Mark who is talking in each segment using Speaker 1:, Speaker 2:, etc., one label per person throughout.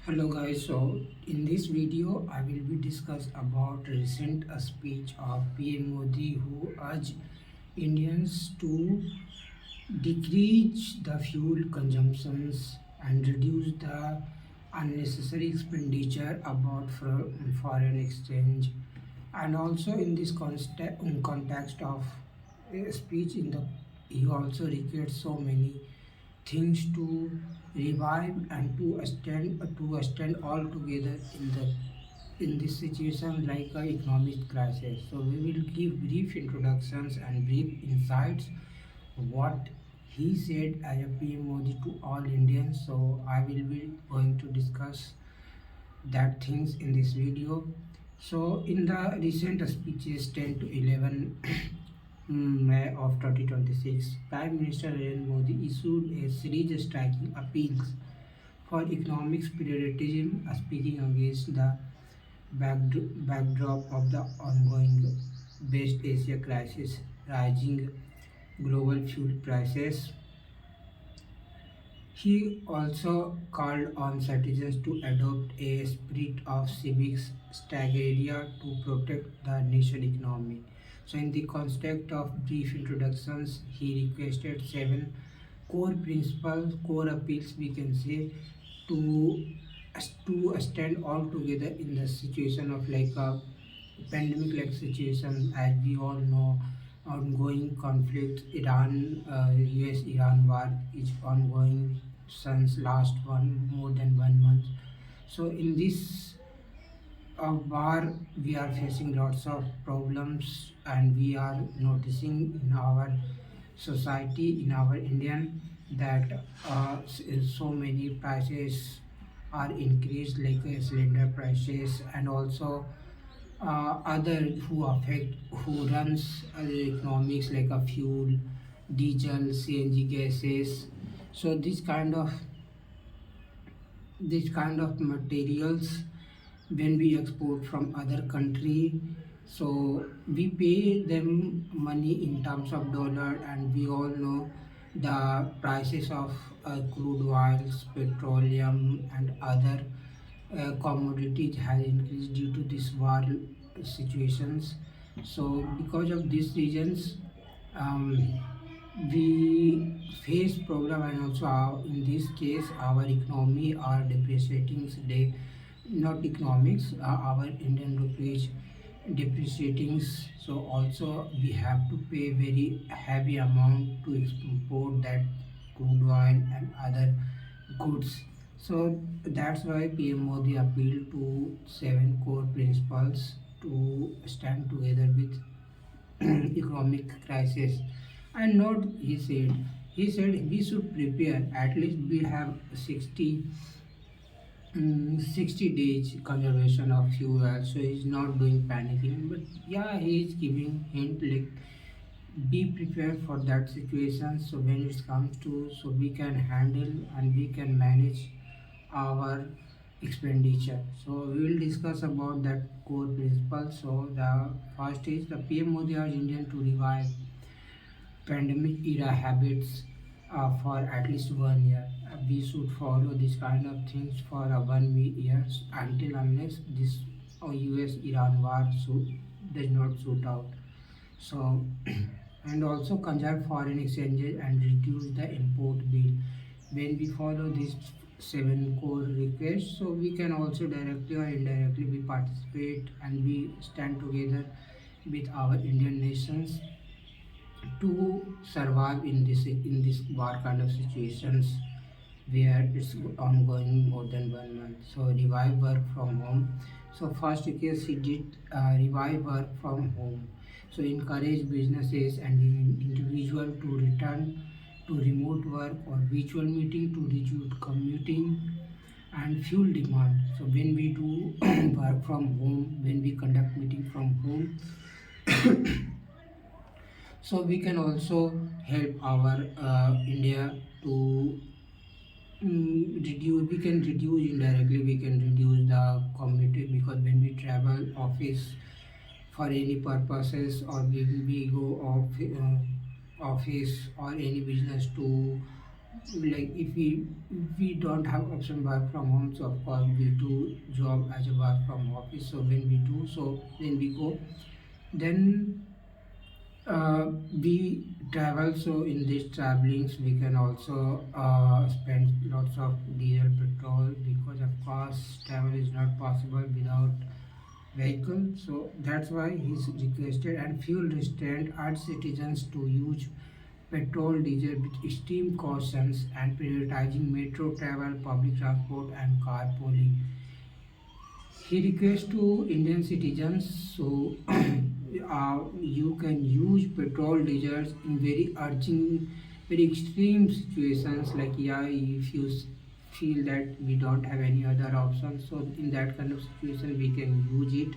Speaker 1: Hello guys, so in this video I will be discuss about recent speech of PM Modi who urged Indians to decrease the fuel consumptions and reduce the unnecessary expenditure about foreign exchange, and also in this context of speech in the he also requires so many things to revive and to stand all together in this situation like a economic crisis. So we will give brief introductions and brief insights what he said as a PM Modi to all Indians. So I will be going to discuss that things in this video. So in the recent speeches 10 to 11 May of 2026, Prime Minister Narendra Modi issued a series of striking appeals for economic patriotism, speaking against the backdrop of the ongoing West Asia crisis, rising global fuel prices. He also called on citizens to adopt a spirit of civics staggeria to protect the nation economy. So, in the context of brief introductions, he requested seven core principles, core appeals, we can say, to stand all together in the situation of like a pandemic like situation. As we all know, ongoing conflict, US Iran war is ongoing since last one more than 1 month. So in this war we are facing lots of problems, and we are noticing in our society, in our Indian, that so many prices are increased like cylinder prices, and also other who affect who runs economics like a fuel, diesel, CNG gases. So this kind of materials, when we export from other country, so we pay them money in terms of dollar, and we all know the prices of crude oils, petroleum, and other commodities has increased due to this war situations. So because of these reasons, um, we face problem, and also in this case our economy are depreciating day, not economics, our Indian rupee is depreciating. So also we have to pay very heavy amount to import that crude oil and other goods. So that's why PM Modi appealed to seven core principles to stand together with economic crisis. And not he said we should prepare, at least we have 60 days conservation of fuel. So he's not doing panicking, but yeah, he is giving hint like be prepared for that situation. So when it comes to, so we can handle and we can manage our expenditure. So we will discuss about that core principle. So the first is the PM Modi urged Indian to revive pandemic era habits for at least 1 year. We should follow this kind of things for 1 years until unless this US Iran war does not suit out. So and also conserve foreign exchanges and reduce the import bill. When we follow these seven core requests, so we can also directly or indirectly we participate and we stand together with our Indian nations to survive in this war kind of situations where it's ongoing more than 1 month. So revive work from home. So first case he did revive work from home. So encourage businesses and individual to return to remote work or virtual meeting to reduce commuting and fuel demand. So when we do work from home, when we conduct meeting from home, so we can also help our India to reduce, we can reduce indirectly, we can reduce the community, because when we travel office for any purposes, or when we go off office or any business to like if we don't have option work from home, so of course we do job as a work from office. So when we do, so when we go, then we travel. So in these travelings we can also spend lots of diesel petrol, because of course travel is not possible without vehicle. So that's why he's requested, and fuel restraint urged citizens to use petrol, diesel with extreme cautions, and prioritizing metro travel, public transport, and carpooling. He requests to Indian citizens, so you can use petrol, diesels in very urgent, very extreme situations. Like yeah, if you feel that we don't have any other option, so in that kind of situation we can use it.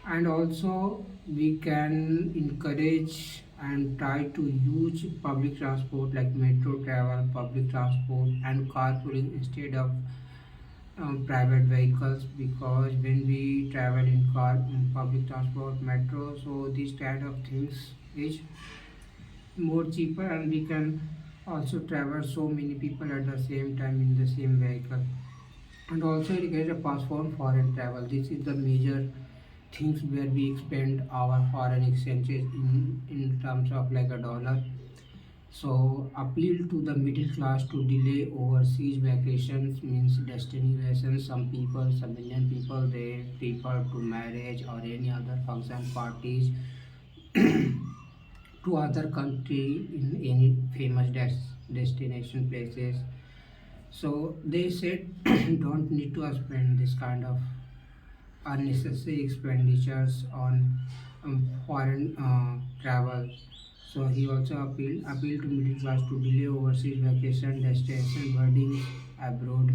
Speaker 1: And also we can encourage and try to use public transport like metro travel, public transport, and carpooling instead of private vehicles, because when we travel in car, public transport, metro, so these kind of things is more cheaper, and we can also travel so many people at the same time in the same vehicle. And also it gets a passport foreign travel. This is the major things where we expend our foreign exchanges in terms of like a dollar. So appeal to the middle class to delay overseas vacations means destinations. Some people, some Indian people, they prefer to marriage or any other function parties to other country in any famous destination places. So they said don't need to spend this kind of unnecessary expenditures on foreign travel. So he also appealed to middle class to delay overseas vacation destination weddings abroad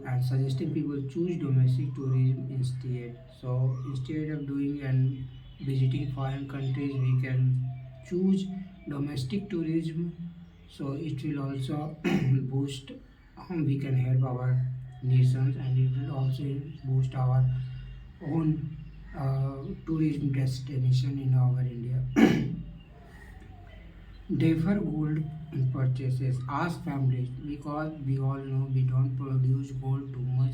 Speaker 1: and suggesting people choose domestic tourism instead. So instead of doing and visiting foreign countries, we can choose domestic tourism. So it will also boost. We can help our nations, and it will also boost our own tourism destination in our India. Defer gold purchases. Ask families, because we all know we don't produce gold too much.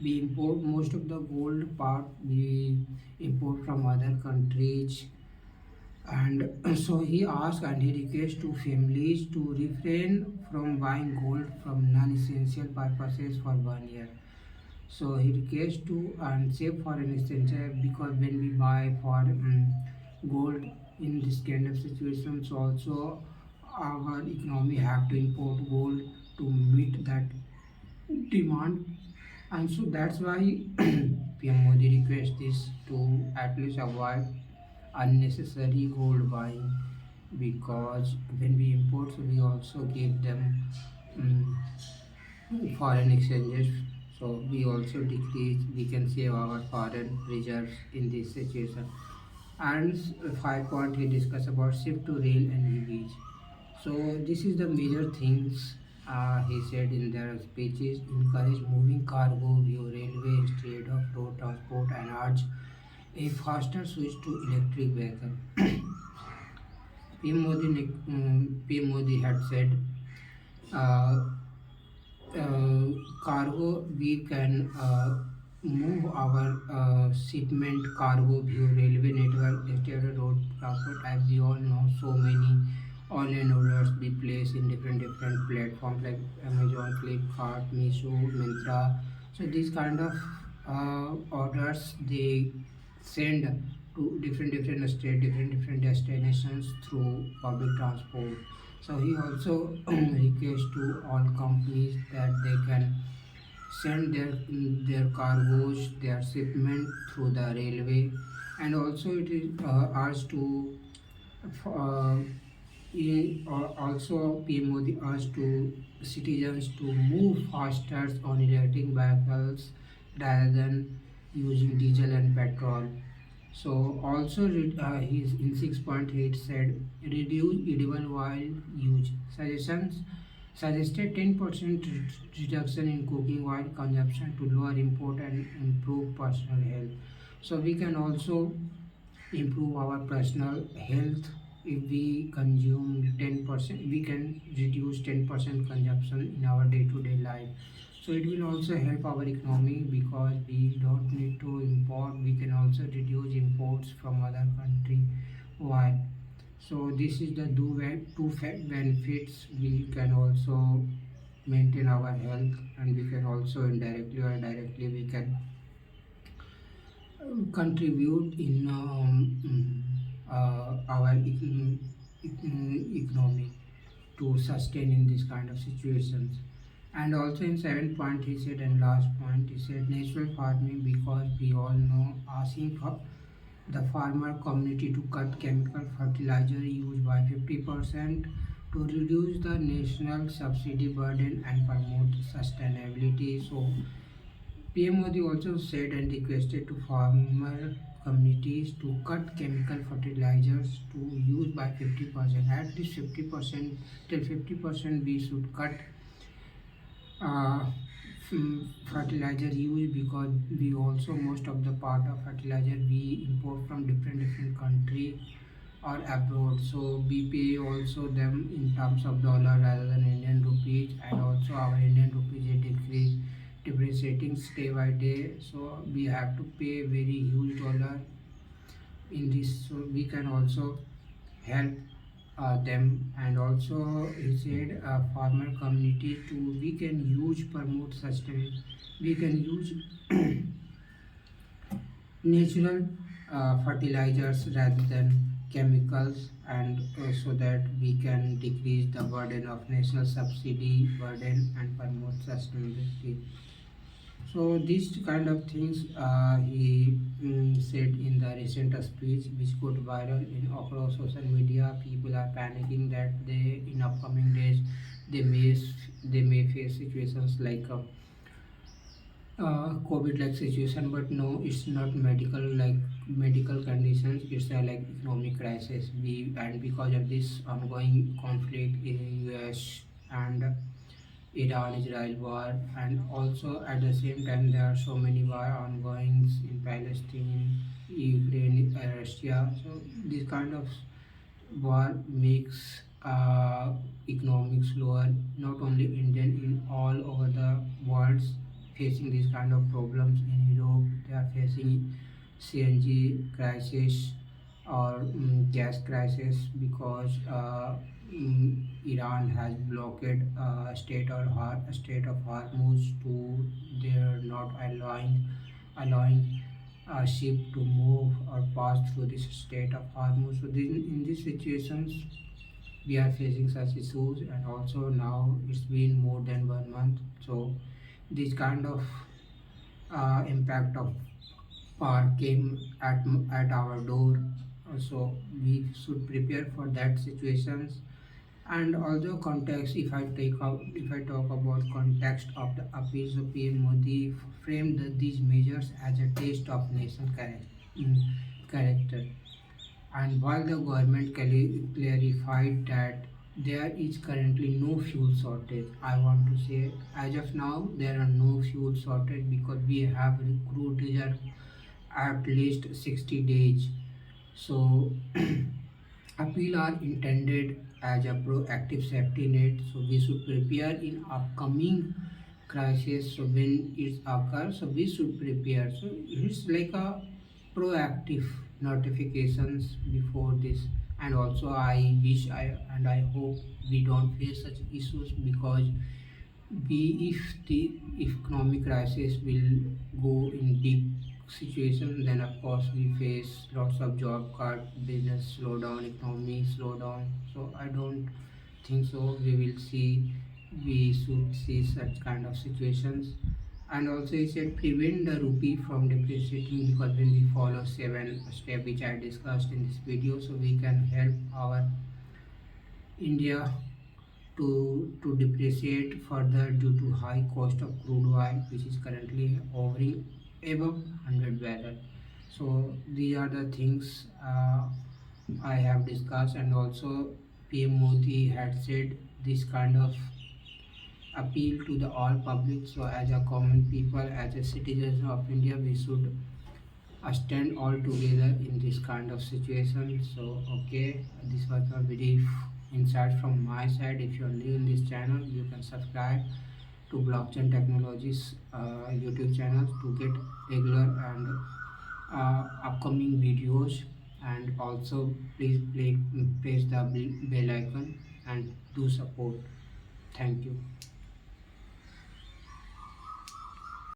Speaker 1: We import most of the gold part. We import from other countries, and so he asked and he requests to families to refrain from buying gold from non-essential purposes for 1 year. So he requests to and save for an essential, because when we buy for gold in this kind of situations, also our economy have to import gold to meet that demand. And so that's why PM Modi requests this to at least avoid unnecessary gold buying, because when we import, so we also give them um, foreign exchanges. So we also decrease, we can save our foreign reserves in this situation. And 5 point he discussed about shift to rail and EVs. So this is the major things he said in their speeches. Encourage moving cargo via railway instead of road transport, and urge a faster switch to electric vehicle. PM Modi had said uh, cargo, we can move our shipment cargo via railway network instead of road transport. As we all know, so many online orders be placed in different platforms like Amazon, Flipkart, Meesho, Myntra. So these kind of orders they send to different state, different destinations through public transport. So he also requests to all companies that they can send their cargoes, their shipment through the railway. And also it is asked to uh, also PM Modi asked to citizens to move faster on electric vehicles rather than using diesel and petrol. So also he's in 6.8 said reduce edible oil use. Suggestions suggested 10% reduction in cooking oil consumption to lower import and improve personal health. So we can also improve our personal health if we consume 10%, we can reduce 10% consumption in our day-to-day life. So it will also help our economy because we don't need to import. We can also reduce imports from other country. Why? So this is the benefits. We can also maintain our health, and we can also indirectly or directly we can contribute in our economy to sustain in this kind of situations. And also in seventh point he said, and last point he said, natural farming, because we all know, asking for the farmer community to cut chemical fertilizer use by 50% to reduce the national subsidy burden and promote sustainability. So PM Modi also said and requested to farmer communities to cut chemical fertilizers to use by 50%. At least 50%, till 50% we should cut uh, fertilizer use, because we also most of the part of fertilizer we import from different country or abroad. So we pay also them in terms of dollar rather than Indian rupees, and also our Indian rupees is decrease depreciating day by day. So we have to pay very huge dollar in this. So we can also help them. And also he said farmer community to we can use promote sustain, we can use natural fertilizers rather than chemicals, and so that we can decrease the burden of national subsidy burden and promote sustainability. So these kind of things he said in the recent speech, which got viral in across social media. People are panicking that they in upcoming days they may they may face situations like COVID like situation, but no, it's not medical like medical conditions. It's a like economic crisis. We and because of this ongoing conflict in US and Iran-Israel war, and also at the same time there are so many war ongoing in Palestine, Ukraine, Russia. So this kind of war makes economics lower. Not only Indian, in all over the world facing these kind of problems. In Europe, they are facing CNG crisis or gas crisis, because Iran has blocked state of Hormuz to they're not allowing a ship to move or pass through this state of Hormuz. So in these situations we are facing such issues, and also now it's been more than 1 month. So this kind of impact of war came at our door. So we should prepare for that situations. And also context, if I talk about context of the appeal, so PM Modi framed these measures as a taste of nation character. And while the government clarified that there is currently no fuel shortage, I want to say as of now there are no fuel shortage, because we have crude reserve at least 60 days. So appeal are intended as a proactive safety net. So we should prepare in upcoming crisis. So when it occurs, so we should prepare. So it's like a proactive notifications before this. And also I wish I and I hope we don't face such issues, because we if economic crisis will go in big situation, then of course we face lots of job cut, business slowdown, economy slowdown. So I don't think so we should see such kind of situations. And also he said prevent the rupee from depreciating, because when we follow 7 steps which I discussed in this video, so we can help our India to depreciate further due to high cost of crude oil, which is currently hovering above 100 barrel. So these are the things I have discussed. And also PM Modi had said this kind of appeal to the all public. So as a common people, as a citizens of India, we should stand all together in this kind of situation. So, okay, this was a brief insight from my side. If you're new in this channel, you can subscribe to Blockchain Technologies YouTube channel to get regular and upcoming videos. And also, please press the bell icon and do support. Thank you.